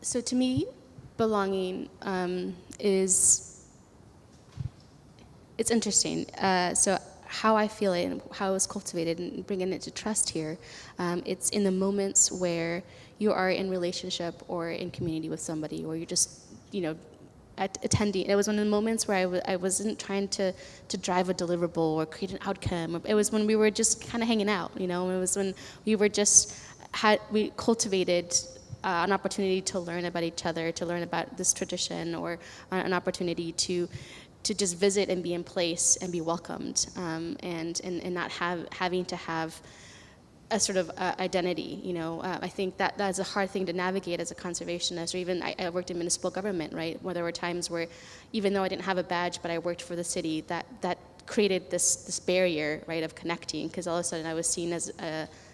So to me, belonging it's interesting. So how I feel it and how it was cultivated, and bringing it to trust here, it's in the moments where you are in relationship or in community with somebody, or you're just, you know, attending. It was one of the moments where I wasn't trying to drive a deliverable or create an outcome. It was when we were just kind of hanging out, you know. It was when we were we cultivated an opportunity to learn about each other, to learn about this tradition, or an opportunity to just visit and be in place and be welcomed, and not having to have a sort of identity, you know. I think that's a hard thing to navigate as a conservationist, or even I worked in municipal government, right, where there were times where, even though I didn't have a badge, but I worked for the city, that created this barrier, right, of connecting, because all of a sudden I was seen as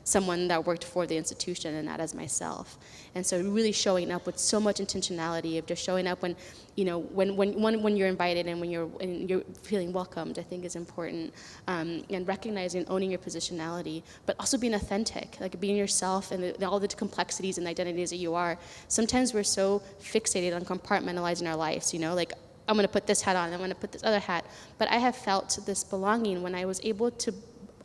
someone that worked for the institution and not as myself. And so really showing up with so much intentionality of just showing up when, you know, when you're invited and when you're feeling welcomed, I think is important. And recognizing, owning your positionality, but also being authentic, like being yourself and all the complexities and identities that you are. Sometimes we're so fixated on compartmentalizing our lives, you know, like I'm gonna put this hat on, I'm gonna put this other hat. But I have felt this belonging when I was able to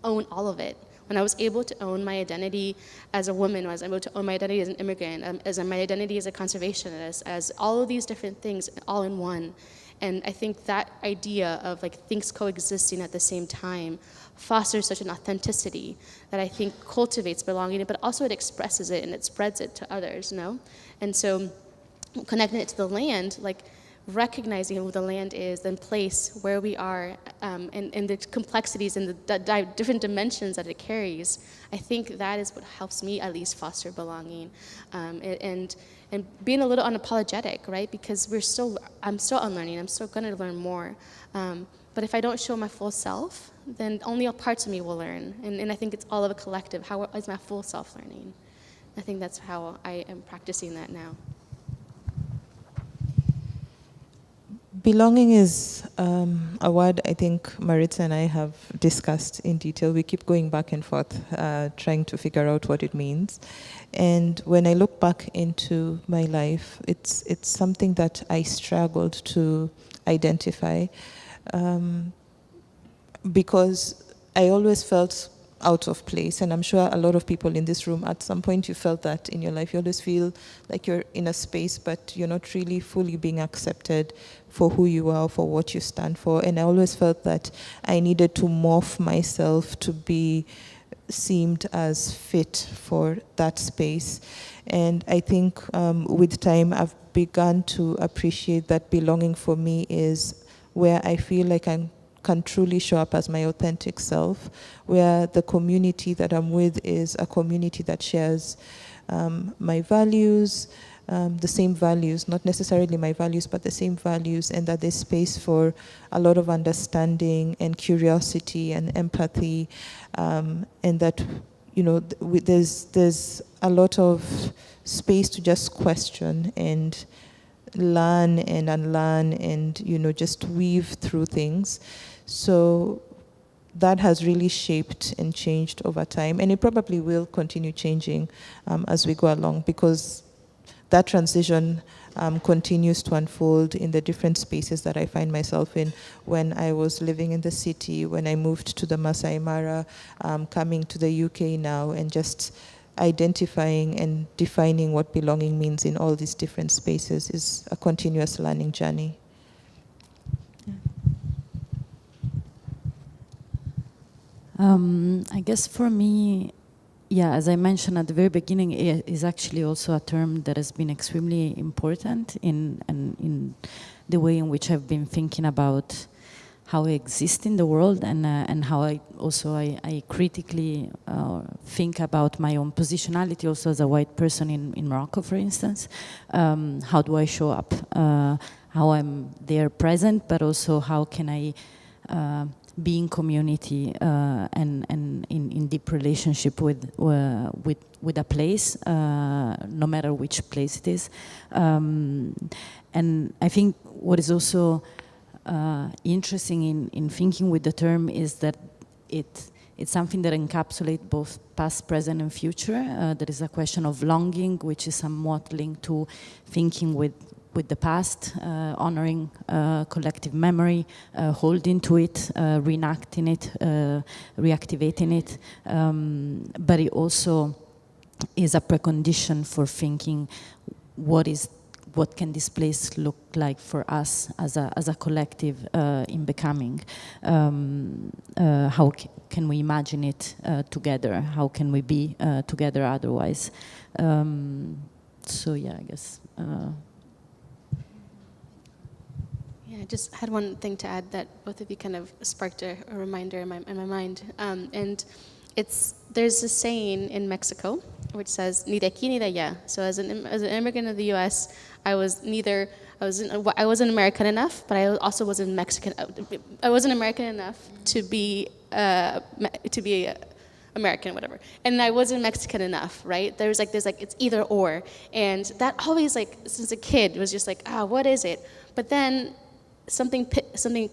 own all of it. When I was able to own my identity as a woman, when I was able to own my identity as an immigrant, as my identity as a conservationist, as all of these different things all in one. And I think that idea of like things coexisting at the same time fosters such an authenticity that I think cultivates belonging, but also it expresses it and it spreads it to others, you know? And so connecting it to the land, like recognizing who the land is, the place where we are, and the complexities and the different dimensions that it carries, I think that is what helps me at least foster belonging, and being a little unapologetic, right? Because I'm still unlearning, I'm still gonna learn more, but if I don't show my full self, then only parts of me will learn, and I think it's all of a collective. How is my full self learning? I think that's how I am practicing that now. Belonging is a word I think Maritza and I have discussed in detail. We keep going back and forth, trying to figure out what it means. And when I look back into my life, it's something that I struggled to identify, because I always felt out of place, and I'm sure a lot of people in this room at some point you felt that in your life. You always feel like you're in a space but you're not really fully being accepted for who you are, for what you stand for. And I always felt that I needed to morph myself to be seemed as fit for that space. And I think with time I've begun to appreciate that belonging for me is where I feel like I can truly show up as my authentic self, where the community that I'm with is a community that shares my values, the same values, not necessarily my values, but the same values, and that there's space for a lot of understanding and curiosity and empathy, and that, you know, there's a lot of space to just question and learn and unlearn and, you know, just weave through things. So that has really shaped and changed over time, and it probably will continue changing as we go along, because that transition continues to unfold in the different spaces that I find myself in. When I was living in the city, when I moved to the Masai Mara, coming to the UK now, and just identifying and defining what belonging means in all these different spaces is a continuous learning journey. I guess for me, yeah, as I mentioned at the very beginning, it is actually also a term that has been extremely important in the way in which I've been thinking about how I exist in the world, and how I critically think about my own positionality also as a white person in Morocco, for instance. How do I show up? How I'm there present, but also how can I be in community and in deep relationship with a place, no matter which place it is. And I think what is also interesting in thinking with the term is that it's something that encapsulates both past, present, and future. There is a question of longing, which is somewhat linked to thinking with the past, honoring collective memory, holding to it, reenacting it, reactivating it. But it also is a precondition for thinking what can this place look like for us as a collective in becoming. How can we imagine it together? How can we be together otherwise? So yeah, I guess. I just had one thing to add that both of you kind of sparked a reminder in my mind, and there's a saying in Mexico which says "ni de aquí ni de allá." So as an immigrant of the U.S., I wasn't American enough, but I also wasn't Mexican. I wasn't American enough to be American, whatever. And I wasn't Mexican enough, right? There's like, it's either or. And that always, like, since a kid, was just like, what is it? But then something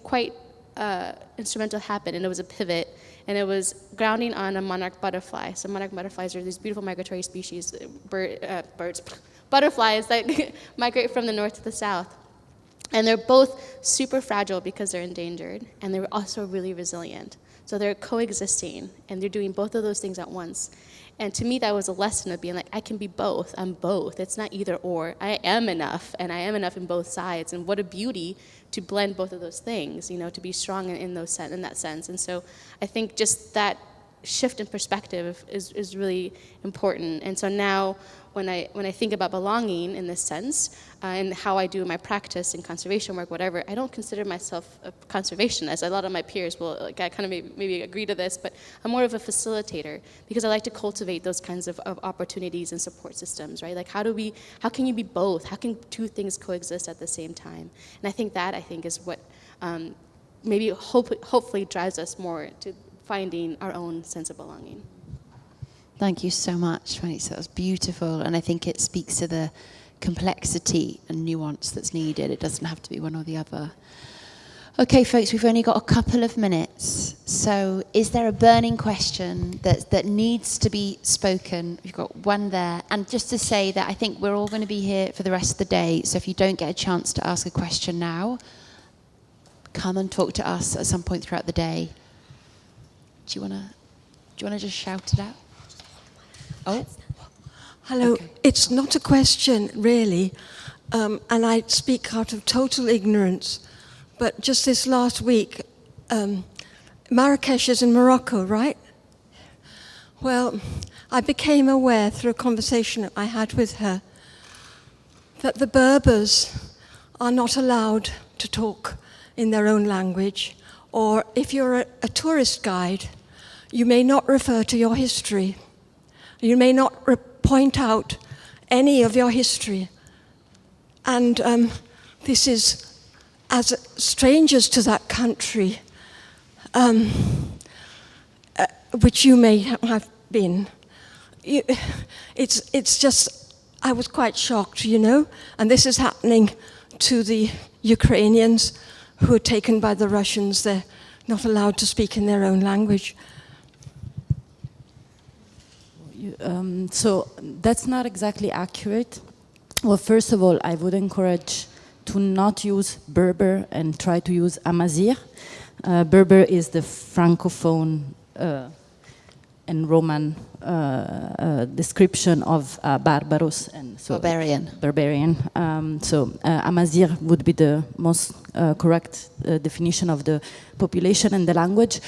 quite instrumental happened, and it was a pivot, and it was grounding on a monarch butterfly. So monarch butterflies are these beautiful migratory species, butterflies that migrate from the north to the south. And they're both super fragile because they're endangered, and they're also really resilient. So they're coexisting, and they're doing both of those things at once. And to me, that was a lesson of being like, I can be both. I'm both. It's not either or. I am enough, and I am enough in both sides. And what a beauty to blend both of those things, you know, to be strong in that sense. And so I think just that shift in perspective is really important. And so now, when I think about belonging in this sense, and how I do my practice in conservation work, whatever, I don't consider myself a conservationist. A lot of my peers will, like, I kind of maybe agree to this, but I'm more of a facilitator because I like to cultivate those kinds of opportunities and support systems, right? Like, how can you be both? How can two things coexist at the same time? And I think is what maybe hopefully drives us more to finding our own sense of belonging. Thank you so much, Maritza. That was beautiful, and I think it speaks to the complexity and nuance that's needed. It doesn't have to be one or the other. Okay, folks, we've only got a couple of minutes. So is there a burning question that needs to be spoken? We've got one there. And just to say that I think we're all going to be here for the rest of the day, so if you don't get a chance to ask a question now, come and talk to us at some point throughout the day. Do you want to just shout it out? Oh. Hello. Okay. It's not a question, really, and I speak out of total ignorance, but just this last week, Marrakesh is in Morocco, right? Well, I became aware through a conversation I had with her that the Berbers are not allowed to talk in their own language, or if you're a tourist guide, you may not refer to your history. You may not point out any of your history. And this is, as strangers to that country, which you may have been, it's just, I was quite shocked, you know, and this is happening to the Ukrainians who are taken by the Russians. They're not allowed to speak in their own language. So that's not exactly accurate. Well, first of all, I would encourage to not use Berber and try to use Amazigh. Berber is the Francophone and Roman description of Barbaros, and so barbarian. Amazigh would be the most correct definition of the population and the language.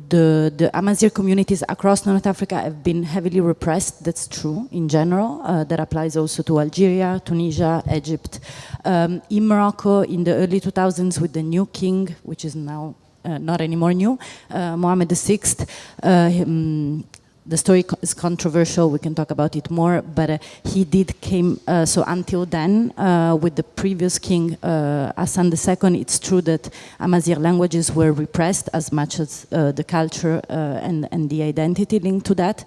The Amazigh communities across North Africa have been heavily repressed. That's true in general. That applies also to Algeria, Tunisia, Egypt. In Morocco, in the early 2000s, with the new king, which is now not anymore new, Mohammed VI, the story is controversial, we can talk about it more, but he did came, so until then, with the previous king, Hassan II, it's true that Amazigh languages were repressed as much as the culture and the identity linked to that.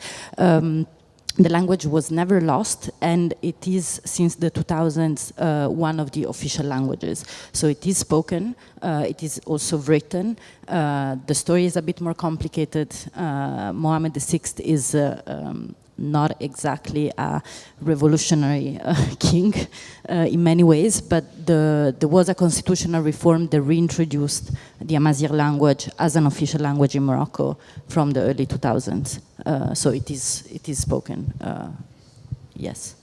The language was never lost, and it is, since the 2000s, one of the official languages. So it is spoken, it is also written. The story is a bit more complicated. Mohammed VI is not exactly a revolutionary king in many ways, but there was a constitutional reform that reintroduced the Amazigh language as an official language in Morocco from the early 2000s. So it is spoken, yes.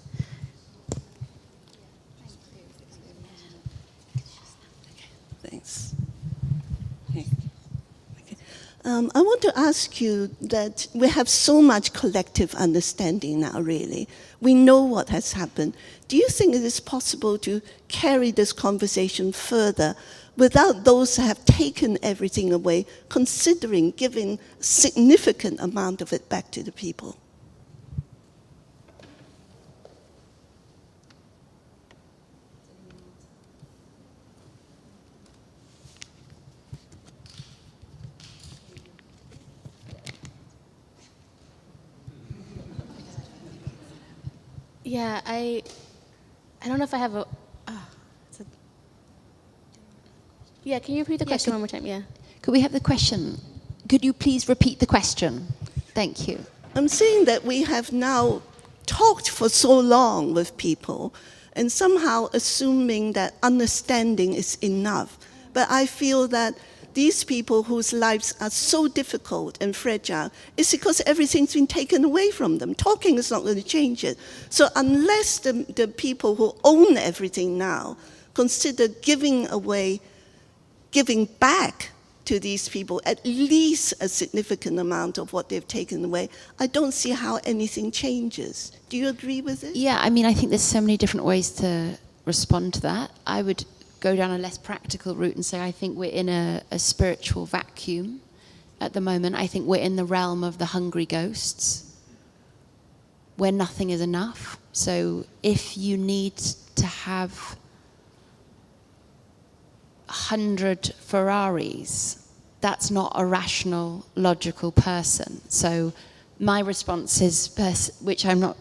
Thanks. I want to ask you that we have so much collective understanding now, really. We know what has happened. Do you think it is possible to carry this conversation further without those who have taken everything away, considering giving a significant amount of it back to the people? Yeah, I don't know if I have a. Yeah, can you repeat the question one more time? Yeah. Could we have the question? Could you please repeat the question? Thank you. I'm saying that we have now talked for so long with people and somehow assuming that understanding is enough. But I feel that these people whose lives are so difficult and fragile is because everything's been taken away from them. Talking is not going to change it. So unless the people who own everything now consider giving back to these people at least a significant amount of what they've taken away, I don't see how anything changes. Do you agree with it? Yeah, I mean, I think there's so many different ways to respond to that. I would go down a less practical route and say I think we're in a spiritual vacuum at the moment. I think we're in the realm of the hungry ghosts, where nothing is enough. So if you need to have 100 Ferraris, that's not a rational, logical person. So my response is, which I'm not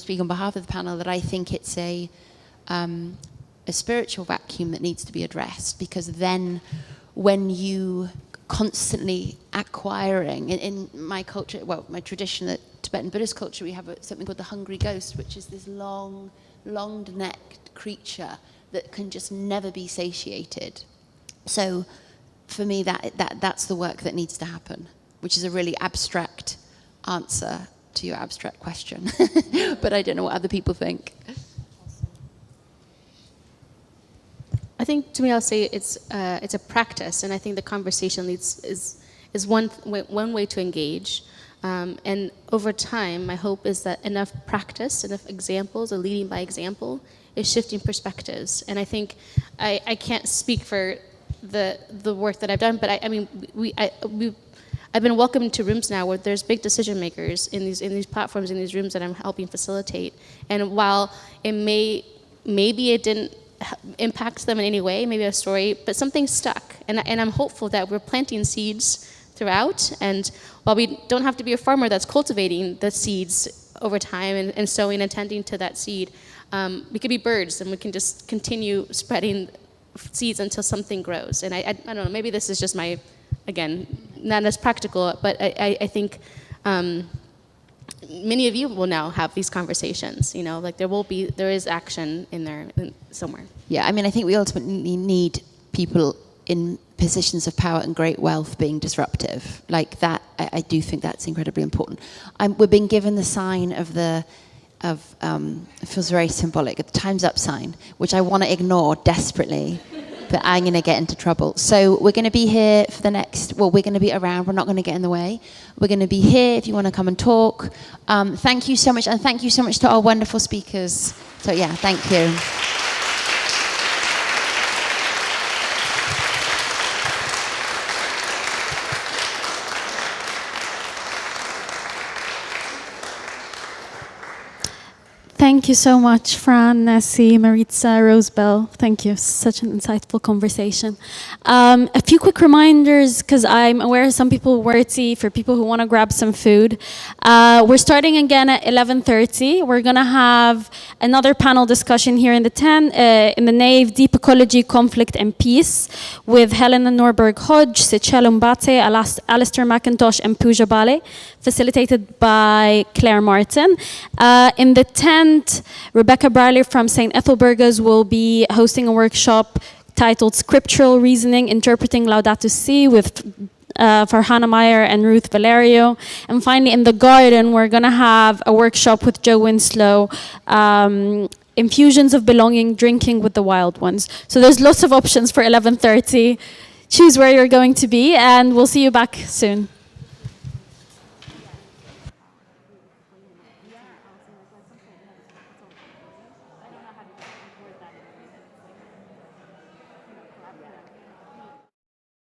speaking on behalf of the panel, that I think it's a spiritual vacuum that needs to be addressed, because then when you constantly acquiring, in my culture, well, my tradition, the Tibetan Buddhist culture, we have something called the hungry ghost, which is this long-necked creature that can just never be satiated. So for me, that's the work that needs to happen, which is a really abstract answer to your abstract question. But I don't know what other people think. I think, to me, I'll say it's a practice, and I think the conversation is one way to engage. And over time, my hope is that enough practice, enough examples, or leading by example, is shifting perspectives. And I think I can't speak for the work that I've done, but I've been welcomed to rooms now where there's big decision makers in these platforms, in these rooms that I'm helping facilitate. And while maybe it didn't impact them in any way, maybe a story, but something stuck. And I'm hopeful that we're planting seeds throughout. And while we don't have to be a farmer that's cultivating the seeds over time and sowing and tending to that seed, we could be birds and we can just continue spreading seeds until something grows. And I don't know, maybe this is just my, again, not as practical, but I think many of you will now have these conversations, like there is action in there somewhere. Yeah, I mean, I think we ultimately need people in positions of power and great wealth being disruptive. Like that, I do think that's incredibly important. We're being given the sign of it feels very symbolic, the Time's Up sign, which I want to ignore desperately, but I'm going to get into trouble. So we're going to be here for the next, we're going to be around, we're not going to get in the way. We're going to be here if you want to come and talk. Thank you so much, and thank you so much to our wonderful speakers. So yeah, thank you. Thank you so much, Fran, Nessie, Maritza, Rosebell. Thank you. Such an insightful conversation. A few quick reminders, because I'm aware some people were tea, for people who want to grab some food. We're starting again at 11:30. We're going to have another panel discussion here in the nave, Deep Ecology, Conflict and Peace, with Helena Norberg-Hodge, Seychelle Mbate, Alistair McIntosh, and Pooja Bale, facilitated by Claire Martin. In the tent, Rebecca Briley from St. Ethelburga's will be hosting a workshop titled Scriptural Reasoning, Interpreting Laudato Si, with Farhana Meyer and Ruth Valerio. And finally, in the garden, we're going to have a workshop with Joe Winslow, Infusions of Belonging, Drinking with the Wild Ones. So there's lots of options for 11:30. Choose where you're going to be, and we'll see you back soon.